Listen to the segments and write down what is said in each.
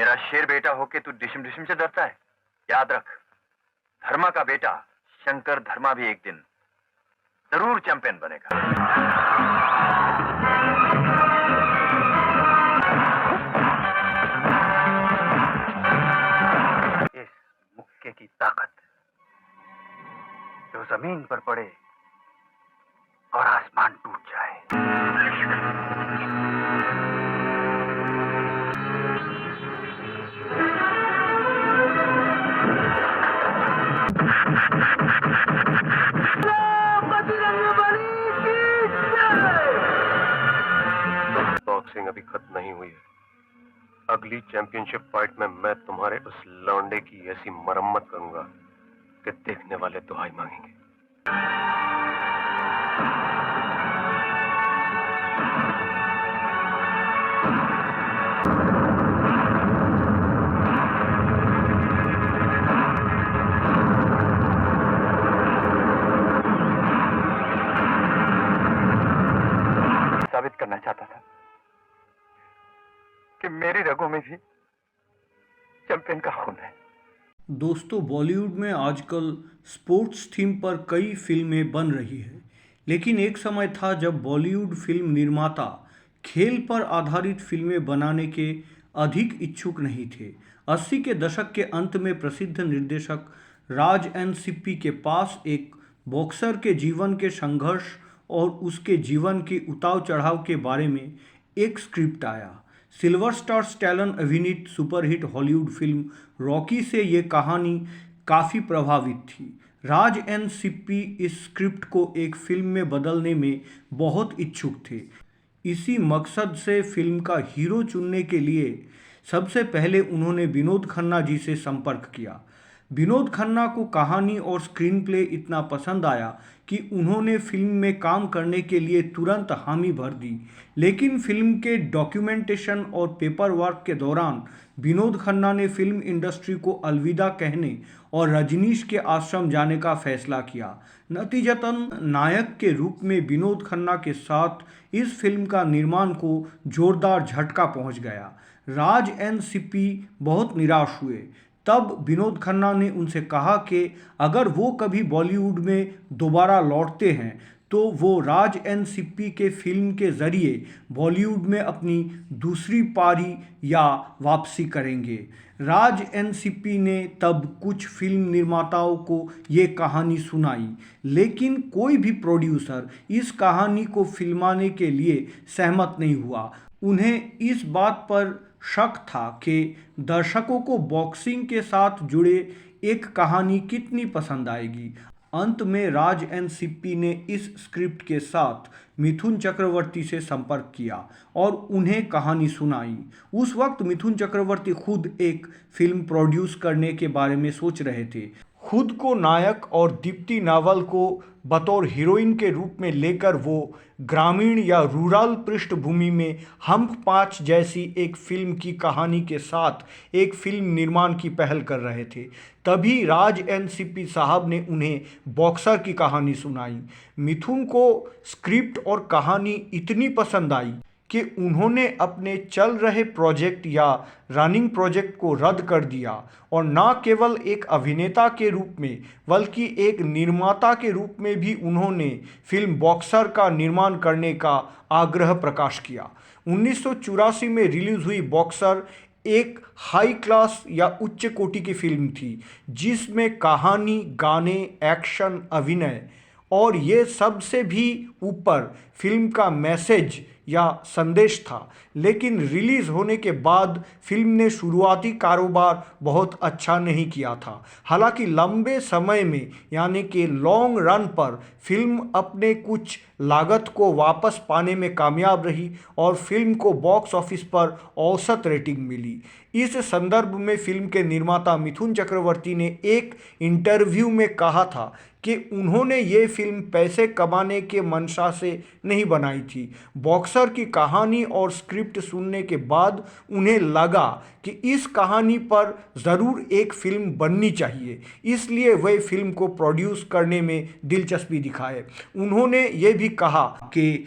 मेरा शेर बेटा होके तू डिशम डिशम से डरता है? याद रख, धर्मा का बेटा शंकर धर्मा भी एक दिन जरूर चैंपियन बनेगा। इस मुक्के की ताकत जो जमीन पर पड़े और आसमान टूट जाए। बॉक्सिंग अभी खत्म नहीं हुई है। अगली चैंपियनशिप फाइट में मैं तुम्हारे उस लौंडे की ऐसी मरम्मत करूंगा कि देखने वाले दुहाई मांगेंगे। साबित करना चाहता था कि मेरी रगों में भी चैंपियन का खून है। दोस्तों, बॉलीवुड में आजकल स्पोर्ट्स थीम पर कई फिल्में बन रही है, लेकिन एक समय था जब बॉलीवुड फिल्म निर्माता खेल पर आधारित फिल्में बनाने के अधिक इच्छुक नहीं थे। 80 के दशक के अंत में प्रसिद्ध निर्देशक राज एन सिप्पी के पास एक बॉक्सर के जीवन के संघर्ष और उसके जीवन के उतार चढ़ाव के बारे में एक स्क्रिप्ट आया। सिल्वर स्टार स्टैलोन अभिनीत सुपरहिट हॉलीवुड फिल्म रॉकी से ये कहानी काफ़ी प्रभावित थी। राज एन सिप्पी इस स्क्रिप्ट को एक फिल्म में बदलने में बहुत इच्छुक थे। इसी मकसद से फिल्म का हीरो चुनने के लिए सबसे पहले उन्होंने विनोद खन्ना जी से संपर्क किया। विनोद खन्ना को कहानी और स्क्रीन प्ले इतना पसंद आया कि उन्होंने फिल्म में काम करने के लिए तुरंत हामी भर दी। लेकिन फिल्म के डॉक्यूमेंटेशन और पेपर वर्क के दौरान विनोद खन्ना ने फिल्म इंडस्ट्री को अलविदा कहने और रजनीश के आश्रम जाने का फैसला किया। नतीजतन नायक के रूप में विनोद खन्ना के साथ इस फिल्म का निर्माण को जोरदार झटका पहुंच गया। राज एन सिप्पी बहुत निराश हुए। तब विनोद खन्ना ने उनसे कहा कि अगर वो कभी बॉलीवुड में दोबारा लौटते हैं तो वो राज एन सिप्पी के फिल्म के ज़रिए बॉलीवुड में अपनी दूसरी पारी या वापसी करेंगे। राज एन सिप्पी ने तब कुछ फिल्म निर्माताओं को ये कहानी सुनाई, लेकिन कोई भी प्रोड्यूसर इस कहानी को फिल्माने के लिए सहमत नहीं हुआ। उन्हें इस बात पर शक था कि दर्शकों को बॉक्सिंग के साथ जुड़े एक कहानी कितनी पसंद आएगी। अंत में राज एन सिप्पी ने इस स्क्रिप्ट के साथ मिथुन चक्रवर्ती से संपर्क किया और उन्हें कहानी सुनाई। उस वक्त मिथुन चक्रवर्ती खुद एक फिल्म प्रोड्यूस करने के बारे में सोच रहे थे। खुद को नायक और दीप्ति नावल को बतौर हीरोइन के रूप में लेकर वो ग्रामीण या रूरल पृष्ठभूमि में हम 5 जैसी एक फिल्म की कहानी के साथ एक फिल्म निर्माण की पहल कर रहे थे। तभी राज एन सिप्पी साहब ने उन्हें बॉक्सर की कहानी सुनाई। मिथुन को स्क्रिप्ट और कहानी इतनी पसंद आई कि उन्होंने अपने चल रहे प्रोजेक्ट या रनिंग प्रोजेक्ट को रद्द कर दिया और न केवल एक अभिनेता के रूप में बल्कि एक निर्माता के रूप में भी उन्होंने फिल्म बॉक्सर का निर्माण करने का आग्रह प्रकाश किया। 1984 में रिलीज हुई बॉक्सर एक हाई क्लास या उच्च कोटि की फिल्म थी, जिसमें कहानी, गाने, एक्शन, अभिनय और ये सबसे भी ऊपर फिल्म का मैसेज या संदेश था। लेकिन रिलीज़ होने के बाद फिल्म ने शुरुआती कारोबार बहुत अच्छा नहीं किया था। हालांकि लंबे समय में यानी कि लॉन्ग रन पर फिल्म अपने कुछ लागत को वापस पाने में कामयाब रही और फिल्म को बॉक्स ऑफिस पर औसत रेटिंग मिली। इस संदर्भ में फिल्म के निर्माता मिथुन चक्रवर्ती ने एक इंटरव्यू में कहा था कि उन्होंने ये फिल्म पैसे कमाने के मंशा से नहीं बनाई थी। बॉक्सर की कहानी और स्क्रिप्ट सुनने के बाद उन्हें लगा कि इस कहानी पर ज़रूर एक फिल्म बननी चाहिए, इसलिए वे फिल्म को प्रोड्यूस करने में दिलचस्पी दिखाए। उन्होंने ये भी कहा कि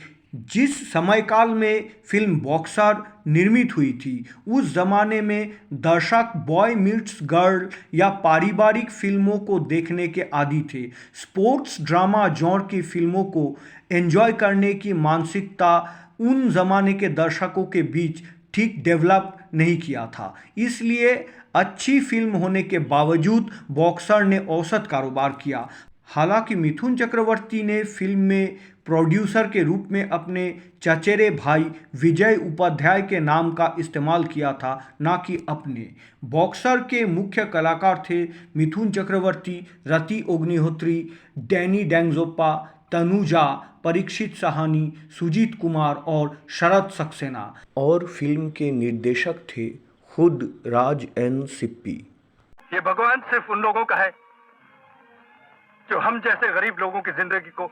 जिस समयकाल में फिल्म बॉक्सर निर्मित हुई थी उस जमाने में दर्शक बॉय मीट्स गर्ल या पारिवारिक फिल्मों को देखने के आदी थे। स्पोर्ट्स ड्रामा जॉनर की फिल्मों को एंजॉय करने की मानसिकता उन जमाने के दर्शकों के बीच ठीक डेवलप नहीं किया था, इसलिए अच्छी फिल्म होने के बावजूद बॉक्सर ने औसत कारोबार किया। हालांकि मिथुन चक्रवर्ती ने फिल्म में प्रोड्यूसर के रूप में अपने चचेरे भाई विजय उपाध्याय के नाम का इस्तेमाल किया था, ना कि अपने। बॉक्सर के मुख्य कलाकार थे मिथुन चक्रवर्ती, रति अग्निहोत्री, डैनी डेंगजोप्पा, तनुजा, परीक्षित साहनी, सुजीत कुमार और शरद सक्सेना। और फिल्म के निर्देशक थे खुद राज एन सिप्पी। ये भगवान सिर्फ उन लोगों का है जो हम जैसे गरीब लोगों की जिंदगी को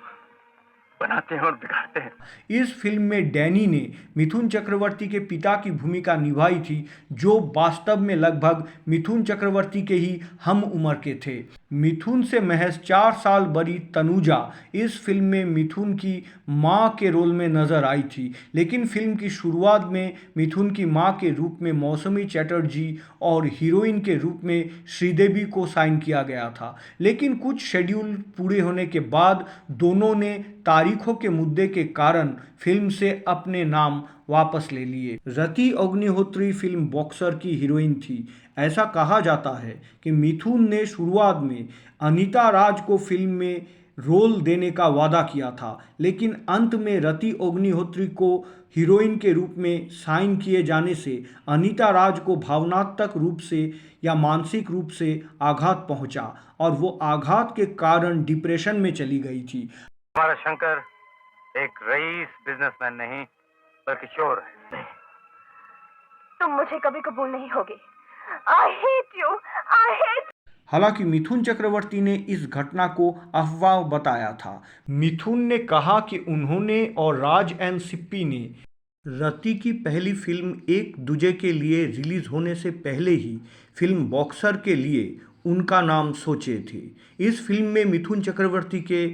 बनाते हैं और बिगाड़ते हैं। इस फिल्म में डैनी ने मिथुन चक्रवर्ती के पिता की भूमिका निभाई थी, जो वास्तव में लगभग मिथुन चक्रवर्ती के ही हम उम्र के थे। मिथुन से महज 4 साल बड़ी तनुजा इस फिल्म में मिथुन की मां के रोल में नजर आई थी, लेकिन फिल्म की शुरुआत में मिथुन की मां के रूप में मौसमी चटर्जी और हीरोइन के रूप में श्रीदेवी को साइन किया गया था, लेकिन कुछ शेड्यूल पूरे होने के बाद दोनों ने तारीखों के मुद्दे के कारण फिल्म से अपने नाम वापस ले लिए। रति अग्निहोत्री फिल्म बॉक्सर की हीरोइन थी। ऐसा कहा जाता है कि मिथुन ने शुरुआत में अनीता राज को फिल्म में रोल देने का वादा किया था, लेकिन अंत में रति अग्निहोत्री को हीरोइन के रूप में साइन किए जाने से अनीता राज को भावनात्मक रूप से या मानसिक रूप से आघात पहुंचा और वो आघात के कारण डिप्रेशन में चली गई थी। हमारा शंकर एक रईस बिजनेसमैन नहीं बल्कि चोर है। तुम मुझे कभी कबूल नहीं होगे। I hate you. I hate. हालांकि मिथुन चक्रवर्ती ने इस घटना को अफवाह बताया था। मिथुन ने कहा कि उन्होंने और राज एन सिप्पी ने रति की पहली फिल्म एक दूजे के लिए रिलीज होने से पहले ही फिल्म बॉक्सर के लिए उनका नाम सोचे थे। इस फिल्म में मिथुन चक्रवर्ती के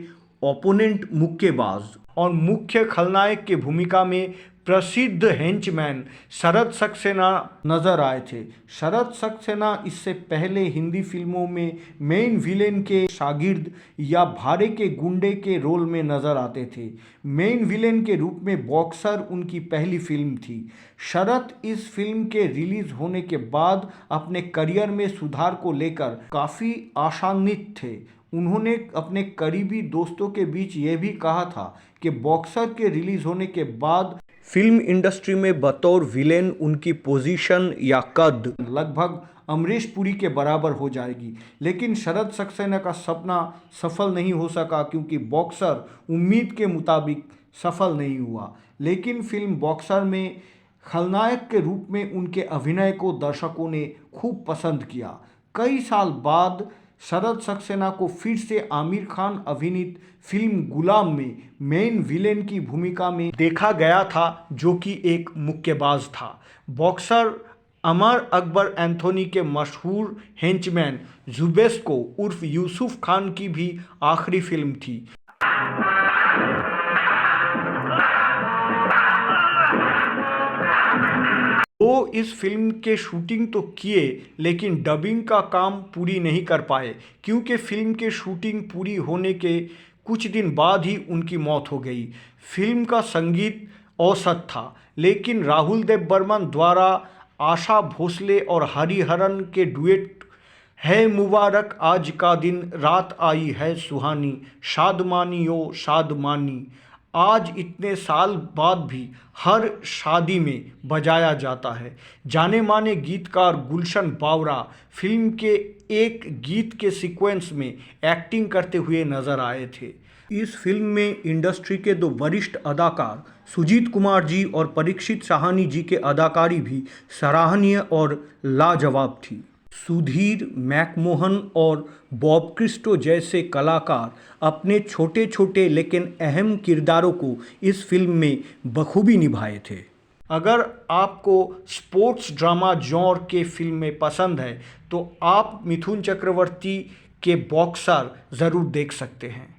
ओपोनेंट मुक्केबाज और मुख्य खलनायक की भूमिका में प्रसिद्ध हेंचमैन शरद सक्सेना नजर आए थे। शरद सक्सेना इससे पहले हिंदी फिल्मों में मेन विलेन के शागिर्द या भारे के गुंडे के रोल में नजर आते थे। मेन विलेन के रूप में बॉक्सर उनकी पहली फिल्म थी। शरद इस फिल्म के रिलीज होने के बाद अपने करियर में सुधार को लेकर काफ़ी आशान्वित थे। उन्होंने अपने करीबी दोस्तों के बीच यह भी कहा था कि बॉक्सर के रिलीज होने के बाद फिल्म इंडस्ट्री में बतौर विलेन उनकी पोजीशन या कद लगभग अमरीश पुरी के बराबर हो जाएगी, लेकिन शरद सक्सेना का सपना सफल नहीं हो सका क्योंकि बॉक्सर उम्मीद के मुताबिक सफल नहीं हुआ। लेकिन फिल्म बॉक्सर में खलनायक के रूप में उनके अभिनय को दर्शकों ने खूब पसंद किया। कई साल बाद शरद सक्सेना को फिर से आमिर खान अभिनीत फिल्म गुलाम में मेन विलेन की भूमिका में देखा गया था, जो कि एक मुक्केबाज था। बॉक्सर अमर अकबर एंथोनी के मशहूर हेंचमैन जुबेस्को उर्फ यूसुफ खान की भी आखिरी फिल्म थी। वो इस फिल्म के शूटिंग तो किए, लेकिन डबिंग का काम पूरी नहीं कर पाए क्योंकि फिल्म के शूटिंग पूरी होने के कुछ दिन बाद ही उनकी मौत हो गई। फिल्म का संगीत औसत था, लेकिन राहुल देव बर्मन द्वारा आशा भोसले और हरिहरन के डुएट है मुबारक आज का दिन रात आई है सुहानी, शादमानी ओ शादमानी, आज इतने साल बाद भी हर शादी में बजाया जाता है। जाने माने गीतकार गुलशन बावरा फिल्म के एक गीत के सीक्वेंस में एक्टिंग करते हुए नजर आए थे। इस फिल्म में इंडस्ट्री के 2 वरिष्ठ अदाकार सुजीत कुमार जी और परीक्षित साहनी जी के अदाकारी भी सराहनीय और लाजवाब थी। सुधीर, मैकमोहन और बॉब क्रिस्टो जैसे कलाकार अपने छोटे छोटे लेकिन अहम किरदारों को इस फिल्म में बखूबी निभाए थे। अगर आपको स्पोर्ट्स ड्रामा जॉनर के फिल्में पसंद है तो आप मिथुन चक्रवर्ती के बॉक्सर ज़रूर देख सकते हैं।